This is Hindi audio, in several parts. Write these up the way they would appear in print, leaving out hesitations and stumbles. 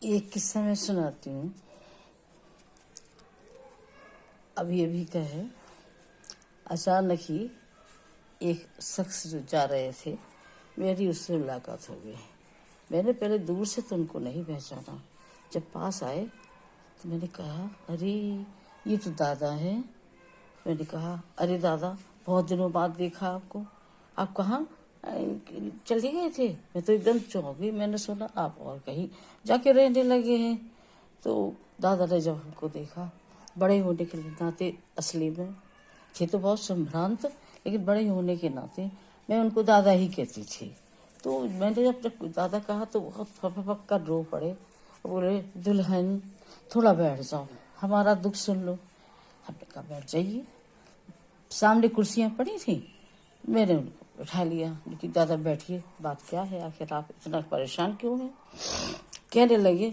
एक किस्सा मैं सुनाती हूँ। अभी अभी का है। अचानक ही एक शख्स जो जा रहे थे, मेरी उससे मुलाकात हो गई। मैंने पहले दूर से तो उनको नहीं पहचाना। जब पास आए तो मैंने कहा, अरे ये तो दादा है। मैंने कहा, अरे दादा, बहुत दिनों बाद देखा आपको। आप कहाँ चले गए थे? मैं तो एकदम चौंक गई। मैंने सुना आप और कहीं जाके रहने लगे हैं। तो दादा ने जब हमको देखा, बड़े होने के नाते, असली में थे तो बहुत संभ्रांत, लेकिन बड़े होने के नाते मैं उनको दादा ही कहती थी। तो मैंने जब दादा कहा तो बहुत फक कर रो पड़े। बोले, दुल्हन थोड़ा बैठ जाओ, हमारा दुख सुन लो। हमने कहा, बैठ जाइए। सामने कुर्सियां पड़ी थी, मैंने उनको बैठा लिया। लेकिन दादा बैठिए, बात क्या है, आखिर आप इतना परेशान क्यों हैं? कहने लगे।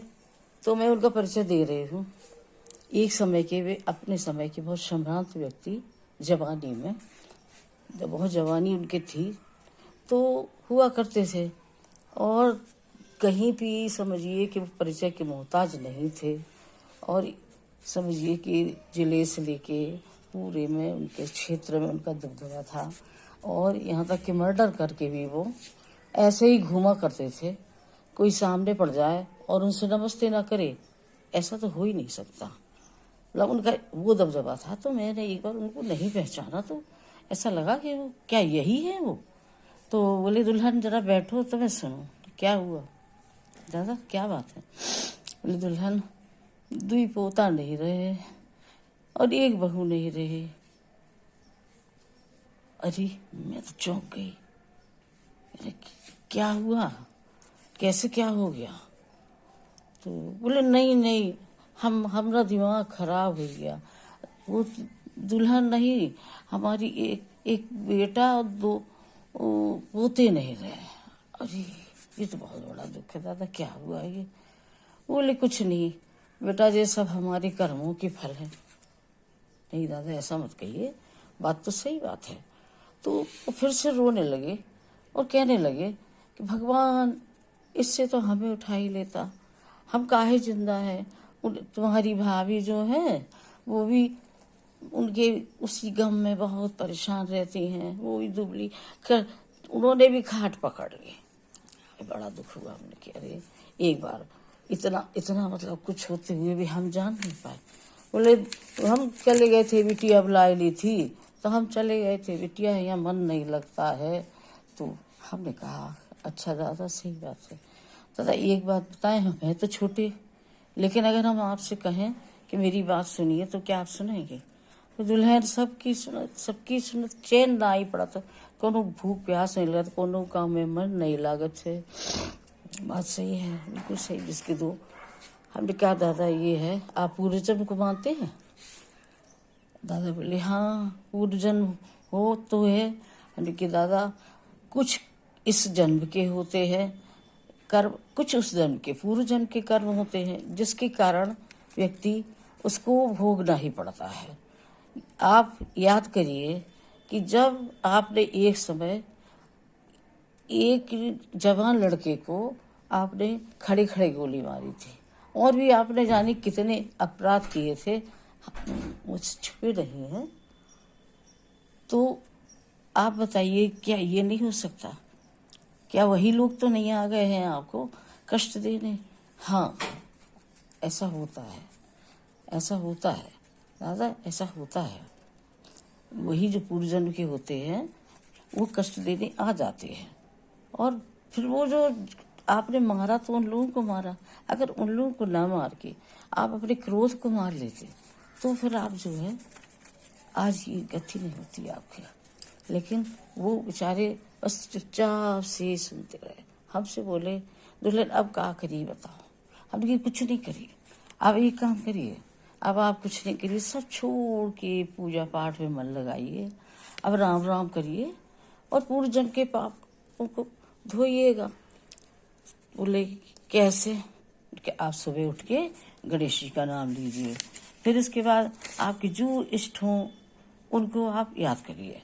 तो मैं उनका परिचय दे रही हूँ। एक समय के, वे अपने समय के बहुत संभ्रांत व्यक्ति, जवानी में, जब बहुत जवानी उनकी थी तो हुआ करते थे। और कहीं भी समझिए कि वो परिचय के मोहताज नहीं थे। और समझिए कि जिले से लेके पूरे में उनके क्षेत्र में उनका दबदबा था। और यहाँ तक कि मर्डर करके भी वो ऐसे ही घूमा करते थे। कोई सामने पड़ जाए और उनसे नमस्ते ना करे, ऐसा तो हो ही नहीं सकता। मतलब उनका वो दबदबा था। तो मैंने एक बार उनको नहीं पहचाना, तो ऐसा लगा कि वो क्या यही है वो। तो बोले, दुल्हन जरा बैठो तो मैं सुनूं क्या हुआ। दादा, क्या बात है? बोले, दुल्हन, दुई पोता नहीं रहे और एक बहू नहीं रही। अरे, मैं तो चौंक गई। अरे, क्या हुआ, कैसे, क्या हो गया? तो बोले, नहीं नहीं, हमारा दिमाग खराब हो गया। वो दुल्हन नहीं, हमारी एक एक बेटा और दो पोते नहीं रहे। अरे, ये तो बहुत बड़ा दुख है दादा, क्या हुआ ये? बोले, कुछ नहीं बेटा, ये सब हमारे कर्मों के फल है। नहीं दादा, ऐसा मत कहिए, बात तो सही बात है। तो वो फिर से रोने लगे और कहने लगे कि भगवान, इससे तो हमें उठा ही लेता, हम काहे जिंदा है। तुम्हारी भाभी जो है वो भी उनके उसी गम में बहुत परेशान रहती हैं, वो भी दुबली कर, उन्होंने भी खाट पकड़ ली। बड़ा दुख हुआ हमने कि अरे, एक बार इतना इतना मतलब कुछ होते हुए भी हम जान नहीं पाए। बोले, हम चले गए थे, बिटिया बुलाई ली थी तो हम चले गए थे, बिटिया यहाँ मन नहीं लगता है। तो हमने कहा, अच्छा दादा, सही बात है। दादा, एक बात बताएं, हम हैं तो छोटे, लेकिन अगर हम आपसे कहें कि मेरी बात सुनिए तो क्या आप सुनेंगे? तो दुल्हन सबकी सुन, चैन ना ही पड़ा। तो कोनो भूख प्यास नहीं लगत, कोनो काम में मन नहीं लागत है। बात सही है, बिल्कुल सही, जिसके दो। हमने कहा, दादा ये है, आप पूर्व जन्म को मानते हैं? दादा बोले, हाँ, पूर्व जन्म हो तो है। हमने कहा, दादा, कुछ इस जन्म के होते हैं कर्म, कुछ उस जन्म के, पूर्व जन्म के कर्म होते हैं, जिसके कारण व्यक्ति उसको भोगना ही पड़ता है। आप याद करिए कि जब आपने एक समय एक जवान लड़के को आपने खड़े खड़े गोली मारी थी, और भी आपने जाने कितने अपराध किए थे, मुझसे छुपे नहीं हैं। तो आप बताइए, क्या ये नहीं हो सकता? क्या वही लोग तो नहीं आ गए हैं आपको कष्ट देने? हाँ, ऐसा होता है, ऐसा होता है दादा, ऐसा होता है। वही जो पूर्व जन्म के होते हैं वो कष्ट देने आ जाते हैं। और फिर वो जो आपने मारा, तो उन लोगों को मारा। अगर उन लोगों को ना मार के आप अपने क्रोध को मार लेते तो फिर आप जो है, आज ये गति नहीं होती आपकी। लेकिन वो बेचारे बस चुपचाप से सुनते रहे। हमसे बोले, दुल्हन अब क्या करिए बताओ? हमने कहा, कुछ नहीं करिए, आप एक काम करिए, अब आप कुछ नहीं करिए, सब छोड़ के पूजा पाठ में मन लगाइए, अब राम राम करिए और पूर्व जन्म के पापों को धोइएगा। बोले, कैसे? कि आप सुबह उठ के गणेश जी का नाम लीजिए, फिर इसके बाद आपके जो इष्ट हों उनको आप याद करिए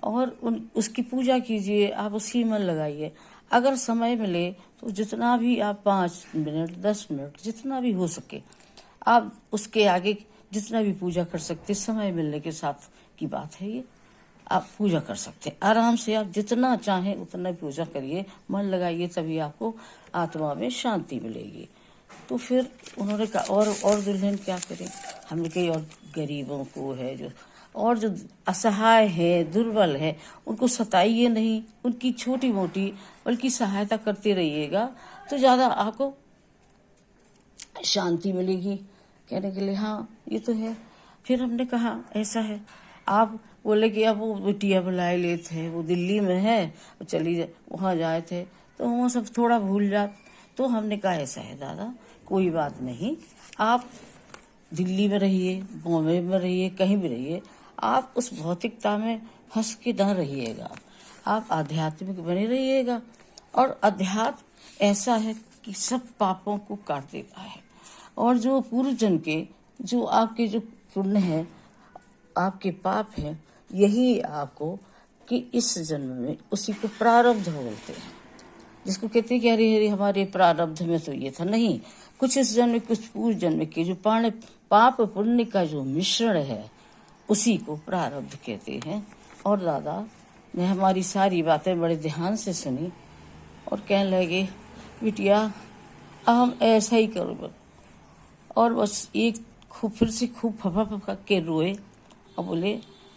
और उसकी पूजा कीजिए, आप उसी मन लगाइए। अगर समय मिले तो जितना भी आप 5 मिनट 10 मिनट जितना भी हो सके आप उसके आगे जितना भी पूजा कर सकते, समय मिलने के साथ की बात है ये, आप पूजा कर सकते हैं आराम से। आप जितना चाहें उतना पूजा करिए, मन लगाइए, तभी आपको आत्मा में शांति मिलेगी। तो फिर उन्होंने कहा और दुल्हन क्या करें। हमने कही और गरीबों को है और जो असहाय है, दुर्बल है, उनको सताइए नहीं, उनकी छोटी मोटी बल्कि सहायता करते रहिएगा तो ज़्यादा आपको शांति मिलेगी। कहने के लिए हाँ ये तो है। फिर हमने कहा ऐसा है, आप बोले कि अब वो बिटिया बुलाए ले थे, वो दिल्ली में है, वहाँ जाए थे तो वो सब थोड़ा भूल जात। तो हमने कहा ऐसा है दादा, कोई बात नहीं, आप दिल्ली में रहिए, बॉम्बे में रहिए, कहीं भी रहिए, आप उस भौतिकता में फंस के न रहिएगा, आप आध्यात्मिक बने रहिएगा। और अध्यात्म ऐसा है कि सब पापों को काट देता है, और जो पूर्व जन्म के जो आपके जो पुण्य है, आपके पाप है, यही आपको कि इस जन्म में उसी को प्रारब्ध बोलते हैं, जिसको कहते हैं कि अरे हमारे प्रारब्ध में तो ये था। नहीं, कुछ इस जन्म कुछ पूर्व जन्म के जो पाप पुण्य का जो मिश्रण है उसी को प्रारब्ध कहते हैं। और दादा ने हमारी सारी बातें बड़े ध्यान से सुनी और कहने लगे बिटिया अब हम ऐसा ही करोगे। और बस एक फिर से खूब फपा के रोए और बोले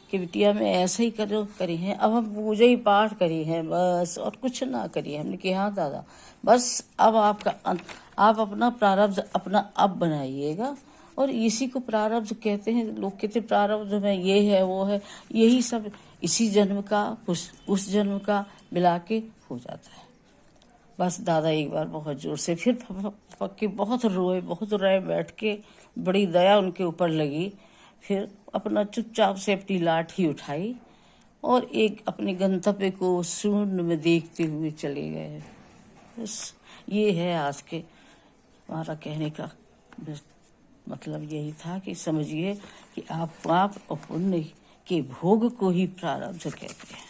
कि बिटिया मैं ऐसा ही करी है, अब हम पूजा ही पाठ करी है बस, और कुछ ना करिए। हमने कहा हाँ दादा, बस अब आप अपना प्रारब्ध अपना अब बनाइएगा, और इसी को प्रारब्ध कहते हैं। लोग कहते प्रारब्ध में ये है वो है, यही सब इसी जन्म का उस जन्म का मिला के हो जाता है। बस दादा एक बार बहुत जोर से फिर पक्के बहुत रोए बैठ के, बड़ी दया उनके ऊपर लगी। फिर अपना चुपचाप से अपनी लाठी उठाई और एक अपने गंतव्य को शून्य में देखते हुए चले गए। बस ये है आज के हमारा कहने का मतलब यही था कि समझिए कि आप पाप और पुण्य के भोग को ही प्रारब्ध कहते हैं।